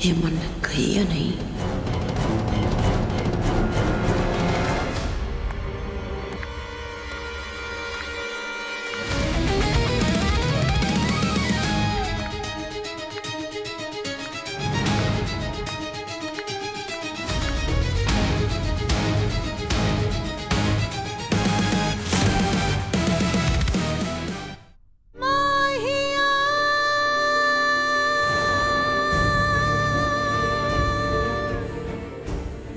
ये मन्नत गई या नहीं?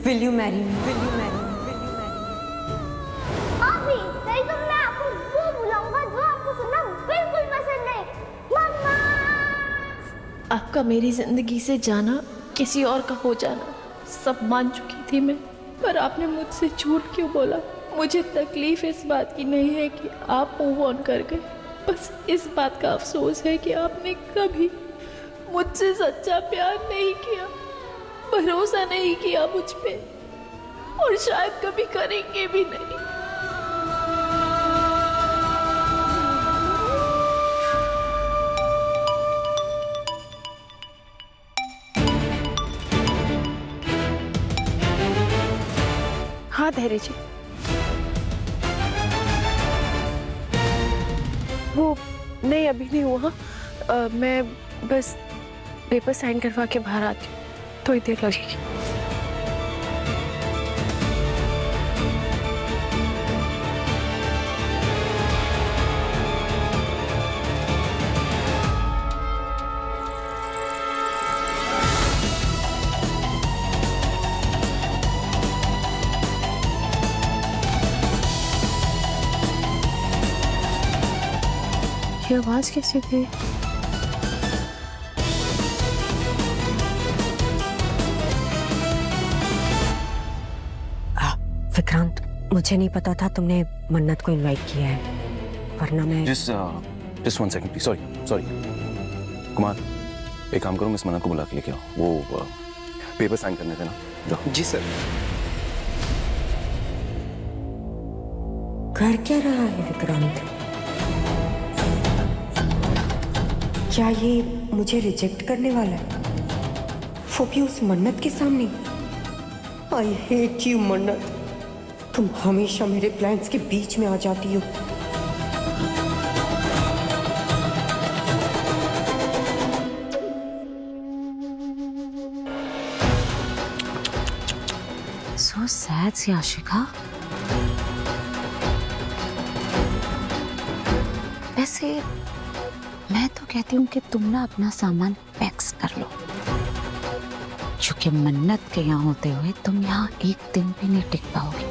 Will you marry me? Will you marry me? Will you marry me? अभी नहीं तो मैं आपको वो बुलाऊंगा जो आपको सुनना बिल्कुल पसंद नहीं। मम्मा! आपका मेरी जिंदगी से जाना, किसी और का हो जाना सब मान चुकी थी मैं, पर आपने मुझसे झूठ क्यों बोला? मुझे तकलीफ इस बात की नहीं है कि आप मूव ऑन कर गए, बस इस बात का अफसोस है कि आपने कभी मुझसे सच्चा प्यार नहीं किया, भरोसा नहीं किया मुझ पे, और शायद कभी करेंगे भी नहीं। हाँ धैर्य जी, वो नहीं अभी नहीं हुआ। मैं बस पेपर साइन करवा के बाहर आती हूँ, थोड़ी देर लगेगी। ये आवाज कैसे गई? विक्रांत, मुझे नहीं पता था तुमने मन्नत को इनवाइट किया है, वरना मैं just 1 second please, sorry Kumar, एक काम करो, मिस मन्नत को बुला के लेके आओ, वो पेपर साइन करने थे ना, जाओ। जी सर। कर क्या रहा है विक्रांत? क्या ये मुझे रिजेक्ट करने वाला है, वो भी उस मन्नत के सामने? आई हेट यू मन्नत, तुम हमेशा मेरे प्लान्स के बीच में आ जाती हो। So sad सी आशिका। वैसे मैं तो कहती हूँ कि तुम ना अपना सामान पैक्स कर लो, क्योंकि मन्नत के यहाँ होते हुए तुम यहाँ एक दिन भी नहीं टिक पाओगे।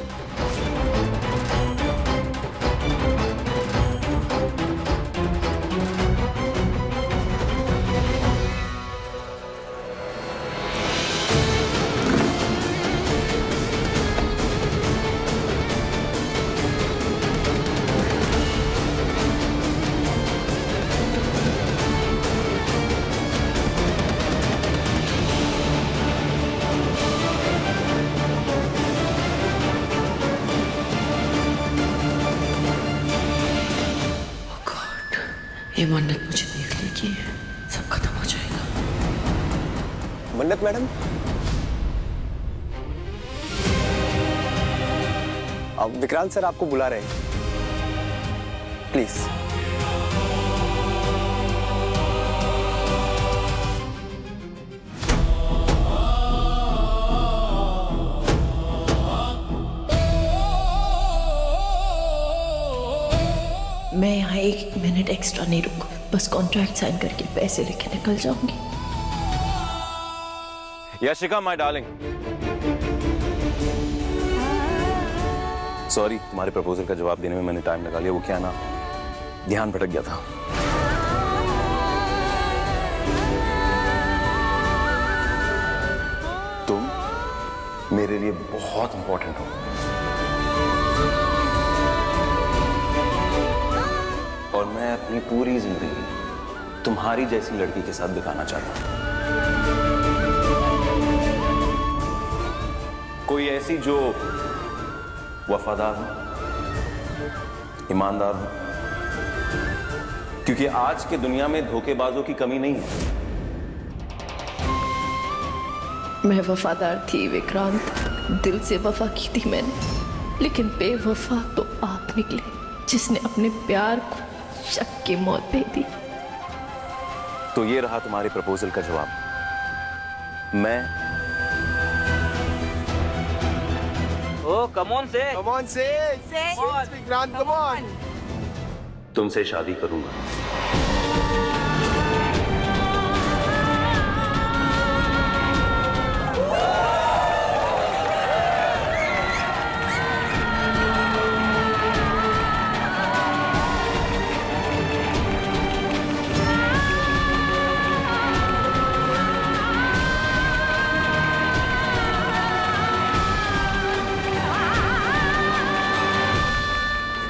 ये मन्नत मुझे देख लेगी, सब खत्म हो जाएगा। मन्नत मैडम, अब विक्रांत सर आपको बुला रहे हैं, प्लीज। मैं यहाँ 1 मिनट एक्स्ट्रा नहीं रुक, बस कॉन्ट्रैक्ट साइन करके पैसे लेके निकल जाऊंगी। यशिका माय डार्लिंग, सॉरी, तुम्हारे प्रपोजल का जवाब देने में मैंने टाइम लगा लिया, वो क्या ना, ध्यान भटक गया था। तुम मेरे लिए बहुत इंपॉर्टेंट हो, और मैं अपनी पूरी जिंदगी तुम्हारी जैसी लड़की के साथ बिताना चाहता हूं। कोई ऐसी जो वफादार हो, ईमानदार हो, क्योंकि आज के दुनिया में धोखेबाजों की कमी नहीं है। मैं वफादार थी विक्रांत, दिल से वफा की थी मैंने, लेकिन बेवफा तो आप निकले, जिसने अपने प्यार को शक की मौत दे दी। तो ये रहा तुम्हारे प्रपोजल का जवाब। मैं कम ऑन से विक्रांत, कम ऑन। तुमसे शादी करूंगा।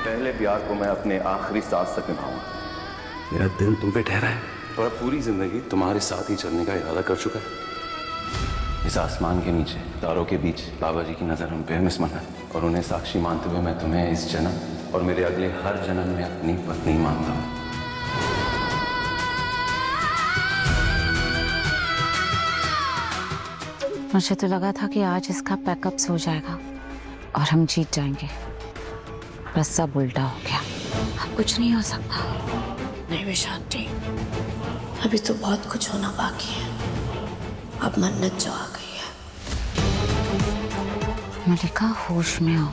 पहले प्यार को मैं अपने आखिरी सांस तक निभाऊंगा। मेरा दिल तुम पे ठहरा है और अब पूरी जिंदगी तुम्हारे साथ ही चलने का इरादा कर चुका है। इस आसमान के नीचे तारों के बीच बाबा जी की नजर हम पे है मिस मन्नत, और उन्हें साक्षी मानते हुए मैं तुम्हें इस जन्म और मेरे अगले हर जन्म में अपनी पत्नी मानता हूँ। मुझे तो लगा था कि आज इसका पैकअप हो जाएगा और हम जीत जाएंगे, बस सब उल्टा हो गया। अब कुछ नहीं हो सकता। नहीं विशांति, अभी तो बहुत कुछ होना बाकी है। अब मन्नत जो आ गई है। मलिका होश में हो।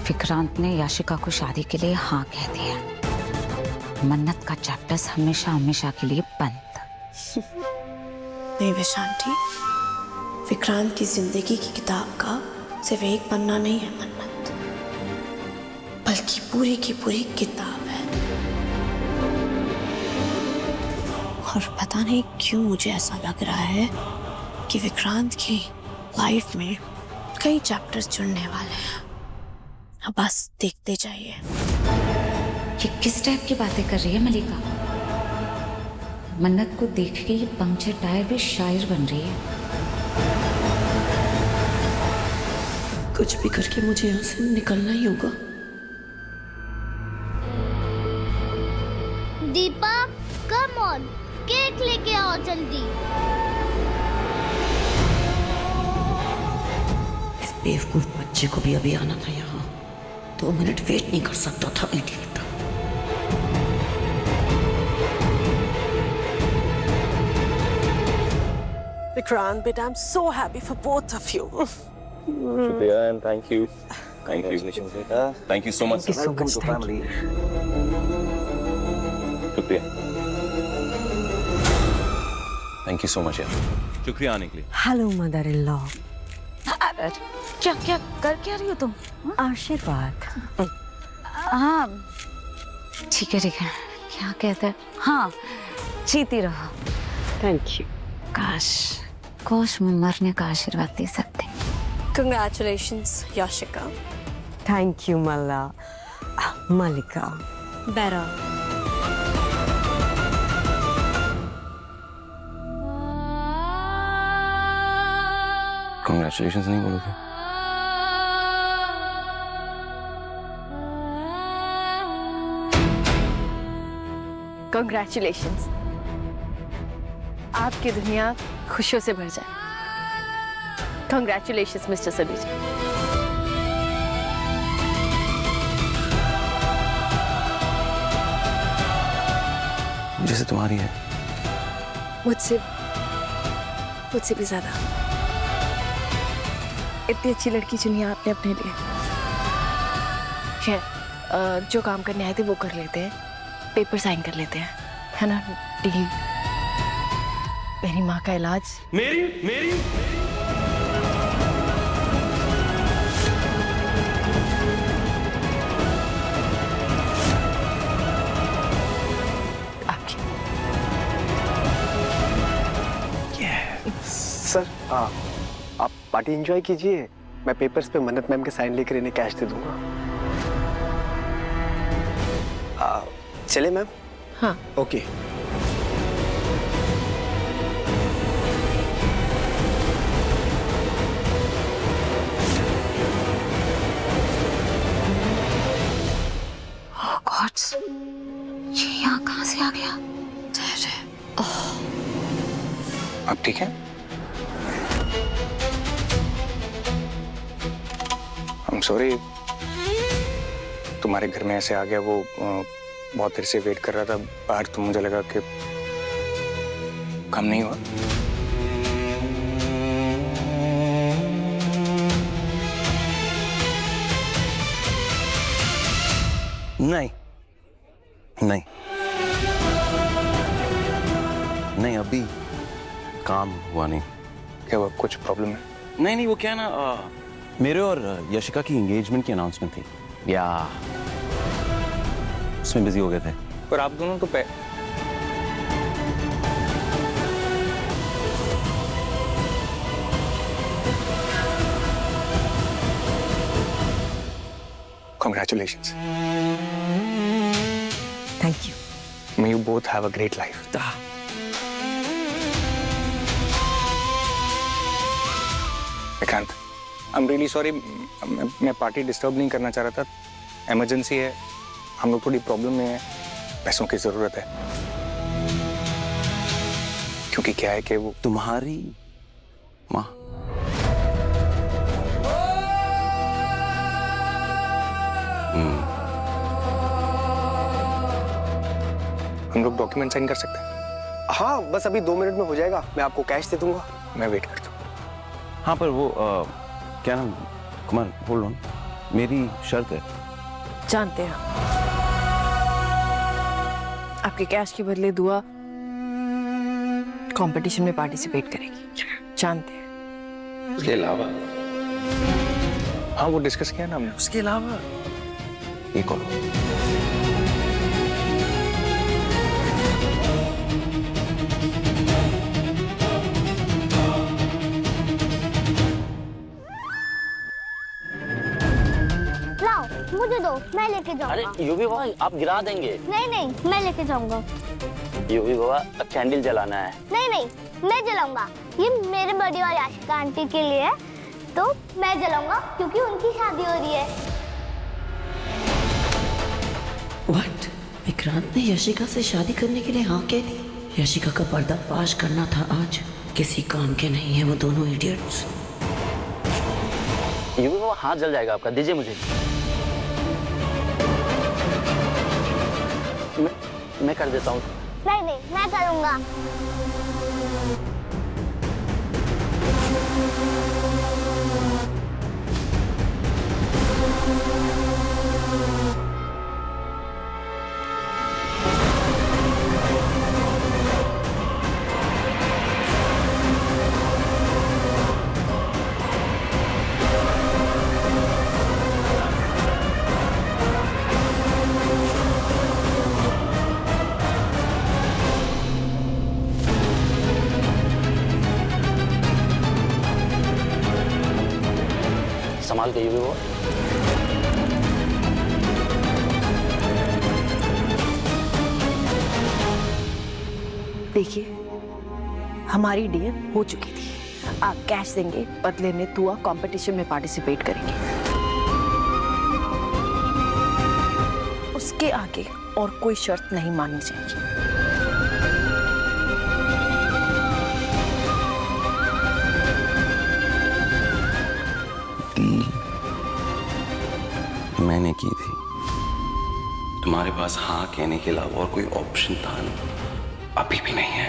विक्रांत ने याशिका को शादी के लिए हाँ कह दिया। मन्नत का चैप्टर्स हमेशा हमेशा के लिए बंद। नहीं विशांति, विक्रांत की जिंदगी की किताब का सिर्फ एक पन्ना नहीं है मन्नत, बल्कि पूरी की पूरी किताब है। और पता नहीं क्यों मुझे ऐसा लग रहा है कि विक्रांत की लाइफ में कई चैप्टर्स जुड़ने वाले हैं। अब बस देखते जाइए। ये किस टाइप की बातें कर रही है मलिका? मन्नत को देख के ये पंक्चर टायर भी शायर बन रही है। कुछ भी करके मुझे यहाँ से निकलना ही होगा। दीपा, कम ऑन, केक लेके आओ जल्दी। इस बेवकूफ बच्चे को भी अभी आना था यहाँ। 2 मिनट वेट नहीं कर सकता था idiot. Vikrant, beta, I'm so happy for both of you. शुक्रिया and thank you. Thank you. Thank you so much. Welcome to family. शुक्रिया। Thank you so much यार। शुक्रिया आने के लिए। Hello mother in law. क्या क्या कर क्या रही हो तुम? आशीर्वाद। हाँ ठीक है ठीक है। क्या कहते हैं? हाँ, जीती रहो। Thank you. काश मैं मरने का आशीर्वाद दे सकती। Congratulations, Yashika. Thank you Malla. Mallika. Better. Congratulations नहीं बोलोगे? Congratulations. आपकी दुनिया खुशियों से भर जाए। Congratulations, Mr. सबीज। जैसे तुम्हारी है। मुझसे भी ज्यादा। इतनी अच्छी लड़की चुनी आपने अपने लिए। खैर, जो काम करने आए थे वो कर लेते हैं, पेपर साइन कर लेते हैं, है ना? डील। मेरी माँ का इलाज। मेरी आपकी। सर आप पार्टी एंजॉय कीजिए। मैं पेपर्स पे मन्नत मैम के साइन लेकर इन्हें कैश दे दूंगा। चले मैम? हाँ। ओके। गॉड्स, ये यहाँ कहाँ से आ गया? आप ठीक हैं? सॉरी तुम्हारे घर में ऐसे आ गया। वो बहुत देर से वेट कर रहा था बाहर, तो मुझे लगा कि कम नहीं हुआ। नहीं नहीं नहीं, अभी काम हुआ नहीं। क्या हुआ, कुछ प्रॉब्लम है? नहीं नहीं, वो क्या ना मेरे और यशिका की एंगेजमेंट की अनाउंसमेंट थी या उसमें बिजी हो गए थे। पर आप दोनों तो Congratulations. Thank you. May you both have a great life. Vikrant, I'm really sorry. मैं पार्टी डिस्टर्ब नहीं करना चाह रहा था। इमरजेंसी है, हम लोग थोड़ी प्रॉब्लम में है, पैसों की जरूरत है। क्योंकि क्या है कि वो तुम्हारी माँ हम लोग डॉक्यूमेंट साइन कर सकते हैं? हाँ, बस अभी 2 मिनट में हो जाएगा। मैं आपको कैश दे दूंगा। मैं वेट करता हूँ। हाँ, पर वो क्या नाम, कुमार होल्ड ऑन, मेरी शर्त है। जानते हैं आपके कैश के बदले दुआ कंपटीशन में पार्टिसिपेट करेगी, जानते हैं। उसके अलावा हाँ, वो डिस्कस किया ना हमने। उसके अलावा एक और लाओ, मुझे दो, मैं लेके जाऊंगा। अरे यूवी बाबा, आप गिरा देंगे। नहीं नहीं, मैं लेके जाऊंगा। यूवी बाबा, कैंडल जलाना है। नहीं नहीं, मैं जलाऊंगा। ये मेरे बड़ी और आशिका आंटी के लिए है, तो मैं जलाऊंगा क्योंकि उनकी शादी हो रही है। व्हाट? विक्रांत ने यशिका से शादी करने के लिए हाँ कह दी? यशिका का पर्दाफाश करना था आज। किसी काम के नहीं है वो दोनों इडियट्स। यूवी बाबा, हाथ जल जाएगा आपका, दीजिए मुझे। मैं कर देता हूँ। नहीं नहीं, मैं करूंगा। संभाल के यूवी बाबा। देखिए, हमारी डील हो चुकी थी। आप कैश देंगे, बदले में तुआ कंपटीशन में पार्टिसिपेट करेंगे। उसके आगे और कोई शर्त नहीं माननी चाहिए। मैंने की थी, तुम्हारे पास हाँ कहने के अलावा और कोई ऑप्शन था नहीं, अभी भी नहीं है।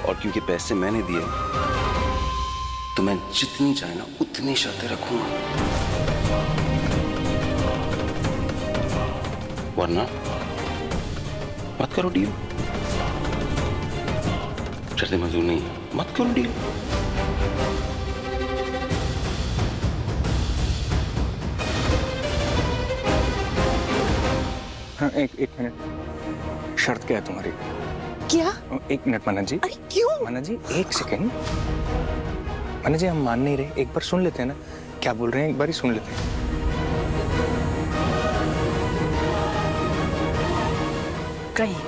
और क्योंकि पैसे मैंने दिए, तो मैं जितनी चाहे ना उतनी शर्तें रखूंगा, वरना मत करो डील। शर्तें मंजूर नहीं, मत करो डील। हाँ, एक मिनट। शर्त क्या है तुम्हारी? क्या? 1 मिनट मना जी। अरे क्यों? मना जी, 1 सेकेंड। मना जी, हम मान नहीं रहे, एक बार सुन लेते हैं ना। क्या बोल रहे हैं, एक बार ही सुन लेते हैं। कहिए,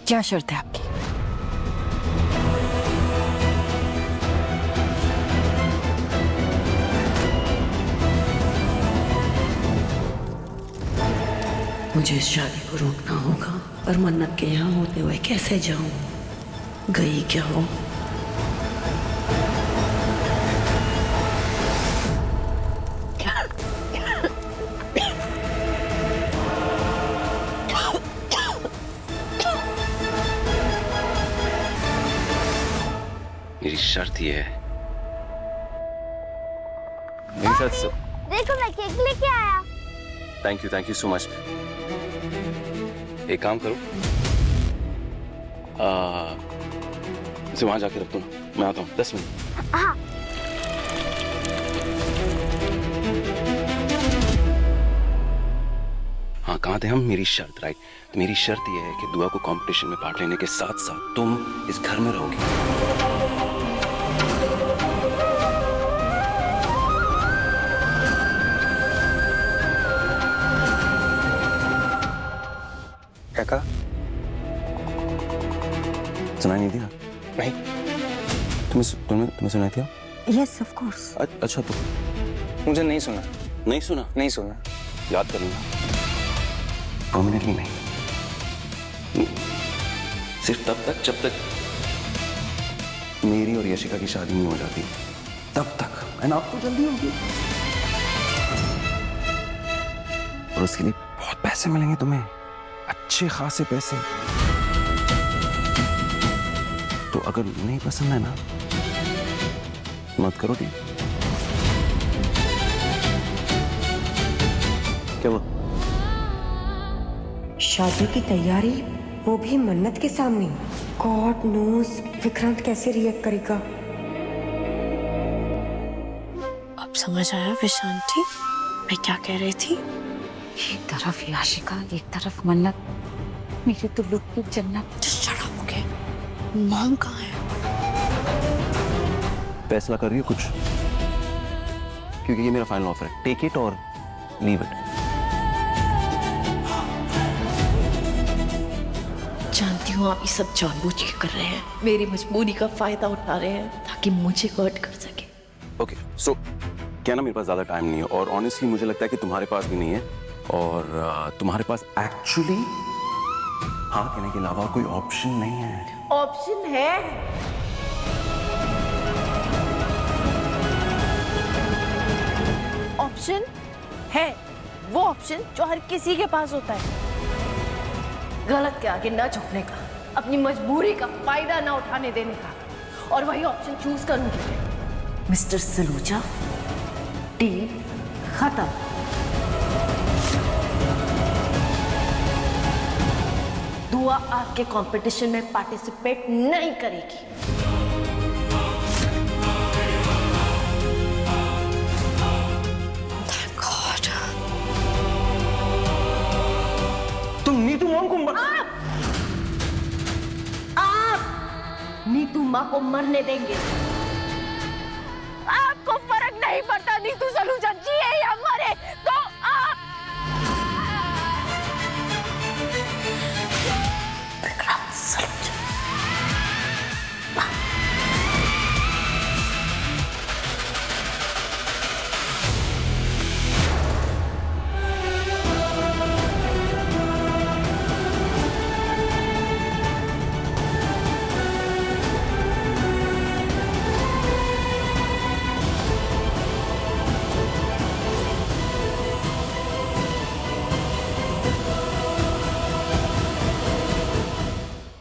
क्या शर्त है आपकी? मुझे इस शादी को रोकना होगा, पर मन्नत के यहाँ होते हुए कैसे जाऊं? गई क्या हो? शर्त ये है, मेरी साथ देखो मैं केक लेके आया। Thank you so much. एक काम करो, इसे वहां जाके रख दो ना, मैं आता हूँ 10 मिनट। हाँ। हाँ कहाँ थे हम? मेरी शर्त, राइट। तो मेरी शर्त यह है कि दुआ को कंपटीशन में पार्ट लेने के साथ साथ तुम इस घर में रहोगी। क्या कहा? सुनाई नहीं दिया? नहीं। तुम्हें सुनाई दिया? Yes of course. अच्छा तो मुझे नहीं सुना। नहीं सुना? नहीं सुना। याद कर लेना, परमानेंटली नहीं, सिर्फ तब तक जब तक मेरी और यशिका की शादी नहीं हो जाती, तब तक। एंड आपको जल्दी होगी, और उसके लिए बहुत पैसे मिलेंगे तुम्हें, अच्छे खासे पैसे। तो अगर नहीं पसंद है ना, मत करो। ठीक? क्या हुआ? शादी की तैयारी, वो भी मन्नत के सामने। गॉड नोस विक्रांत कैसे रिएक्ट करेगा। अब समझ आया विशांति मैं क्या कह रही थी? एक तरफ याशिका, एक तरफ मन्नत, मेरी तो लुट की जन्नत। शराब हो गए। मॉम कहाँ है? फैसला कर रही हो कुछ? क्योंकि ये मेरा फाइनल ऑफर है, टेक इट और लीव इट। जानती हूँ आप ये सब जानबूझ के कर रहे हैं, मेरी मजबूरी का फायदा उठा रहे हैं ताकि मुझे हर्ट कर सके। ओके सो क्या ना, मेरे पास ज्यादा टाइम नहीं है, और ऑनेस्टली मुझे लगता है कि तुम्हारे पास भी नहीं है, और तुम्हारे पास एक्चुअली हाँ कहने के अलावा कोई ऑप्शन नहीं है। ऑप्शन है। ऑप्शन है, वो ऑप्शन जो हर किसी के पास होता है, गलत के आगे ना झुकने का, अपनी मजबूरी का फायदा ना उठाने देने का, और वही ऑप्शन चूज करूंगी। मिस्टर सलूजा, डील खत्म। दुआ आपके कंपटीशन में पार्टिसिपेट नहीं करेगी। तुम नीतू मॉम को आप नीतू माँ को मरने देंगे?